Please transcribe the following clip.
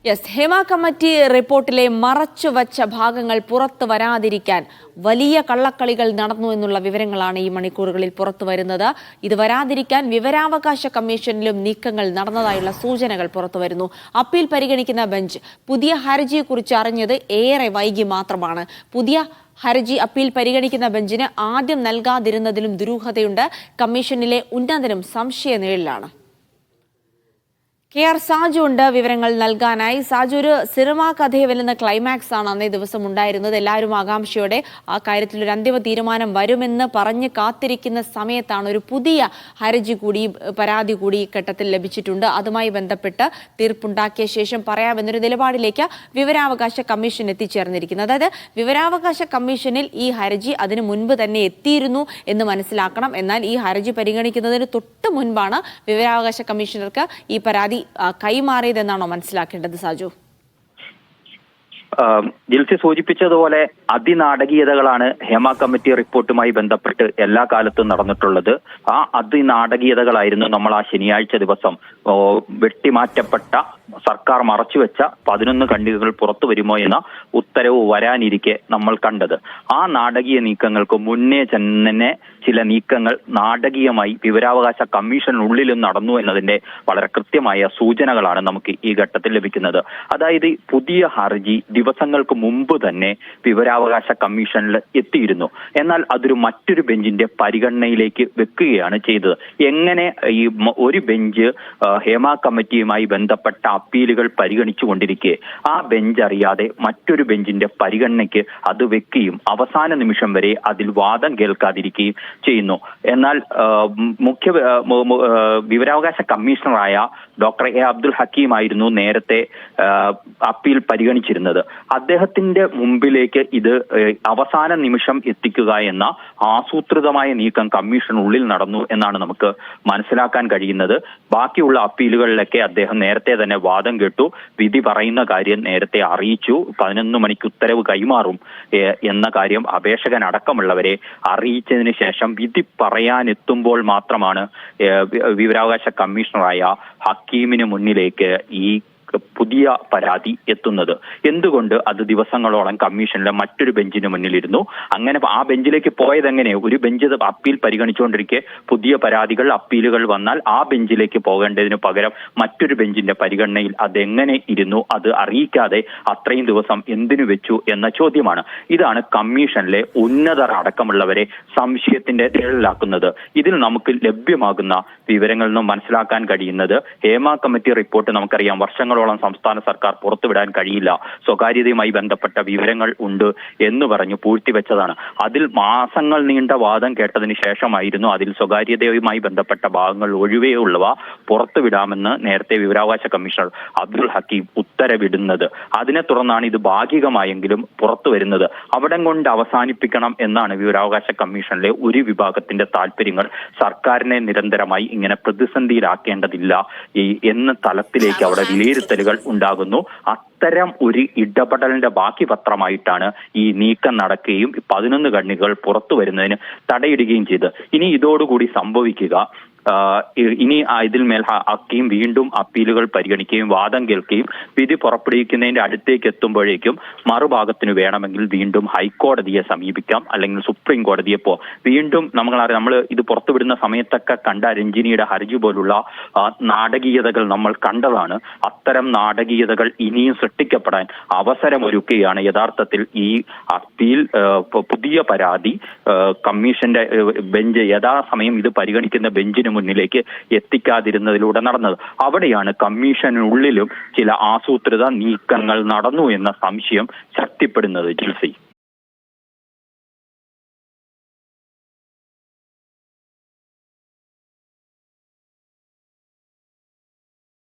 Yes, Hema committee റിപ്പോർട്ടിലെ മറച്ചുവച്ച ഭാഗങ്ങൾ പുറത്തു വരാതിരിക്കാൻ വലിയ കള്ളക്കളികൾ നടന്നു എന്നുള്ള വിവരങ്ങളാണ് ഈ മണിക്കൂറുകളിൽ പുറത്തു വരുന്നത്. ഇത് വരാതിരിക്കാൻ വിവരാവകാശ കമ്മീഷനിലും നീക്കങ്ങൾ നടന്നതായുള്ള സൂചനകൾ പുറത്തു വരുന്നു. അപ്പീൽ പരിഗണിക്കുന്ന ബെഞ്ച് പുതിയ ഹർജിയെക്കുറിച്ച് അറിഞ്ഞത് ഏറെ വൈകി മാത്രമാണ്. പുതിയ ഹർജി അപ്പീൽ പരിഗണിക്കുന്ന ബെഞ്ചിന് ആദ്യം നൽകാതിരുന്നതിലും ദുരൂഹതയുണ്ട്. കമ്മീഷനിലെ ഉന്നതനും സംശയനിഴലിലാണ്. KR സാജു ഉണ്ട് വിവരങ്ങൾ നൽകാനായി. സാജു, ഒരു സിനിമാ കഥയെ വെല്ലുന്ന ക്ലൈമാക്സ് ആണ് അന്നേ ദിവസം ഉണ്ടായിരുന്നത്. എല്ലാവരും ആകാംക്ഷയോടെ ആ കാര്യത്തിൽ ഒരു അന്തിമ തീരുമാനം വരുമെന്ന് പറഞ്ഞ് കാത്തിരിക്കുന്ന സമയത്താണ് ഒരു പുതിയ ഹർജി കൂടി, പരാതി കൂടി ഈ ഘട്ടത്തിൽ ലഭിച്ചിട്ടുണ്ട്. അതുമായി ബന്ധപ്പെട്ട് തീർപ്പുണ്ടാക്കിയ ശേഷം പറയാമെന്നൊരു നിലപാടിലേക്ക് വിവരാവകാശ കമ്മീഷൻ എത്തിച്ചേർന്നിരിക്കുന്നത്. അതായത് വിവരാവകാശ കമ്മീഷനിൽ ഈ ഹർജി അതിനു മുൻപ് തന്നെ എത്തിയിരുന്നു എന്ന് മനസ്സിലാക്കണം. എന്നാൽ ഈ ഹർജി പരിഗണിക്കുന്നതിന് തൊട്ട് മുൻപാണ് വിവരാവകാശ കമ്മീഷണർക്ക് ഈ പരാതി കൈമാറിയതെന്നാണോ മനസ്സിലാക്കേണ്ടത് സാജു? ജിൽസി സൂചിപ്പിച്ചതുപോലെ അതിനാടകീയതകളാണ് ഹേമ കമ്മിറ്റി റിപ്പോർട്ടുമായി ബന്ധപ്പെട്ട് എല്ലാ കാലത്തും നടന്നിട്ടുള്ളത്. ആ അതിനാടകീയതകളായിരുന്നു നമ്മൾ ആ ശനിയാഴ്ച ദിവസം വെട്ടിമാറ്റപ്പെട്ട സർക്കാർ മറച്ചുവെച്ച 11 ഖണ്ഡികകൾ പുറത്തു വരുമോ എന്ന ഉത്തരവ് വരാനിരിക്കെ നമ്മൾ കണ്ടത്. ആ നാടകീയ നീക്കങ്ങൾക്ക് മുന്നേ തന്നെ ചില നീക്കങ്ങൾ നാടകീയമായി വിവരാവകാശ കമ്മീഷനുള്ളിലും നടന്നു എന്നതിന്റെ വളരെ കൃത്യമായ സൂചനകളാണ് നമുക്ക് ഈ ഘട്ടത്തിൽ ലഭിക്കുന്നത്. അതായത് പുതിയ ഹർജി ദിവസങ്ങൾക്ക് മുമ്പ് തന്നെ വിവരാവകാശ കമ്മീഷനിൽ എത്തിയിരുന്നു. എന്നാൽ അതൊരു മറ്റൊരു ബെഞ്ചിന്റെ പരിഗണനയിലേക്ക് വെക്കുകയാണ് ചെയ്തത്. എങ്ങനെ ഈ ഒരു ബെഞ്ച് ഹേമ കമ്മിറ്റിയുമായി ബന്ധപ്പെട്ട അപ്പീലുകൾ പരിഗണിച്ചുകൊണ്ടിരിക്കെ ആ ബെഞ്ച് അറിയാതെ മറ്റൊരു ബെഞ്ചിന്റെ പരിഗണനയ്ക്ക് അത് വെക്കുകയും അവസാന നിമിഷം വരെ അതിൽ വാദം കേൾക്കാതിരിക്കുകയും ചെയ്യുന്നു. എന്നാൽ വിവരാവകാശ കമ്മീഷണറായ ഡോക്ടർ എ അബ്ദുൽ ഹക്കീം ആയിരുന്നു നേരത്തെ അപ്പീൽ പരിഗണിച്ചിരുന്നത്. അദ്ദേഹത്തിന്റെ മുമ്പിലേക്ക് ഇത് അവസാന നിമിഷം എത്തിക്കുക എന്ന ആസൂത്രിതമായ നീക്കം കമ്മീഷനുള്ളിൽ നടന്നു എന്നാണ് നമുക്ക് മനസ്സിലാക്കാൻ കഴിയുന്നത്. ബാക്കിയുള്ള അപ്പീലുകളിലൊക്കെ അദ്ദേഹം നേരത്തെ തന്നെ വാദം കേട്ടു, വിധി പറയുന്ന കാര്യം നേരത്തെ അറിയിച്ചു, 11 മണിക്ക് ഉത്തരവ് കൈമാറും എന്ന കാര്യം അപേക്ഷകൻ അടക്കമുള്ളവരെ അറിയിച്ചതിന് ശേഷം വിധി പറയാനെത്തുമ്പോൾ മാത്രമാണ് വിവരാവകാശ കമ്മീഷണറായ ഹക്കീമിന് മുന്നിലേക്ക് ഈ പുതിയ പരാതി എത്തുന്നത്. എന്തുകൊണ്ട് അത് ദിവസങ്ങളോളം കമ്മീഷനിലെ മറ്റൊരു ബെഞ്ചിന് മുന്നിലിരുന്നു? അങ്ങനെ ആ ബെഞ്ചിലേക്ക് പോയതെങ്ങനെ? ഒരു ബെഞ്ച് അപ്പീൽ പരിഗണിച്ചുകൊണ്ടിരിക്കെ പുതിയ പരാതികൾ, അപ്പീലുകൾ വന്നാൽ ആ ബെഞ്ചിലേക്ക് പോകേണ്ടതിന് പകരം മറ്റൊരു ബെഞ്ചിന്റെ പരിഗണനയിൽ അതെങ്ങനെ ഇരുന്നു? അത് അറിയിക്കാതെ അത്രയും ദിവസം എന്തിനു വെച്ചു എന്ന ചോദ്യമാണ്. ഇതാണ് കമ്മീഷനിലെ ഉന്നതർ അടക്കമുള്ളവരെ സംശയത്തിന്റെ നിഴലിലാക്കുന്നത്. ഇതിൽ നമുക്ക് ലഭ്യമാകുന്ന വിവരങ്ങളിൽ നിന്നും മനസ്സിലാക്കാൻ കഴിയുന്നത് ഹേമ കമ്മിറ്റി റിപ്പോർട്ട് നമുക്കറിയാം വർഷങ്ങളോളം സംസ്ഥാന സർക്കാർ പുറത്തുവിടാൻ കഴിയില്ല, സ്വകാര്യതയുമായി ബന്ധപ്പെട്ട വിവരങ്ങൾ ഉണ്ട് എന്ന് പറഞ്ഞു പൂഴ്ത്തിവെച്ചതാണ്. അതിൽ മാസങ്ങൾ നീണ്ട വാദം കേട്ടതിന് ശേഷമായിരുന്നു അതിൽ സ്വകാര്യതയുമായി ബന്ധപ്പെട്ട ഭാഗങ്ങൾ ഒഴികെയുള്ളവ പുറത്തുവിടാമെന്ന് നേരത്തെ വിവരാവകാശ കമ്മീഷണർ അബ്ദുൽ ഹക്കീം ഉത്തരവിടുന്നത്. അതിനെ തുടർന്നാണ് ഇത് ഭാഗികമായെങ്കിലും പുറത്തു വരുന്നത്. അവിടം കൊണ്ട് അവസാനിപ്പിക്കണം എന്നാണ് വിവരാവകാശ കമ്മീഷനിലെ ഒരു വിഭാഗത്തിന്റെ താല്പര്യങ്ങൾ. സർക്കാരിനെ നിരന്തരമായി ഇങ്ങനെ പ്രതിസന്ധിയിലാക്കേണ്ടതില്ല എന്ന തലത്തിലേക്ക് അവിടെ വിലയിരുത്തലുകൾ ഉണ്ടാകുന്നു. അത്തരം ഒരു ഇടപെടലിന്റെ ബാക്കി പത്രമായിട്ടാണ് ഈ നീക്കം നടക്കുകയും 11 ഖണ്ഡികകൾ പുറത്തു വരുന്നതിന് തടയിടുകയും ചെയ്ത്. ഇനി ഇതോടുകൂടി സംഭവിക്കുക, ഇനി ഇതിന്മേൽ ഹക്കീം വീണ്ടും അപ്പീലുകൾ പരിഗണിക്കുകയും വാദം കേൾക്കുകയും വിധി പുറപ്പെടുവിക്കുന്നതിന്റെ അടുത്തേക്ക് എത്തുമ്പോഴേക്കും മറുഭാഗത്തിന് വേണമെങ്കിൽ വീണ്ടും ഹൈക്കോടതിയെ സമീപിക്കാം, അല്ലെങ്കിൽ സുപ്രീം കോടതിയെ വീണ്ടും നമ്മൾ ഇത് പുറത്തുവിടുന്ന സമയത്തൊക്കെ കണ്ട രഞ്ജിനിയുടെ ഹർജി പോലുള്ള നാടകീയതകൾ നമ്മൾ കണ്ടതാണ്. അത്തരം നാടകീയതകൾ ഇനിയും സൃഷ്ടിക്കപ്പെടാൻ അവസരമൊരുക്കുകയാണ് യഥാർത്ഥത്തിൽ ഈ അപ്പീൽ പുതിയ പരാതി കമ്മീഷന്റെ ബെഞ്ച് യഥാസമയം ഇത് പരിഗണിക്കുന്ന ബെഞ്ചിന് മുന്നിലേക്ക് എത്തിക്കാതിരുന്നതിലൂടെ നടന്നത്. അവിടെയാണ് കമ്മീഷനുള്ളിലും ചില ആസൂത്രിത നീക്കങ്ങൾ നടന്നു എന്ന സംശയം ശക്തിപ്പെടുന്നത്. ജിൽസി.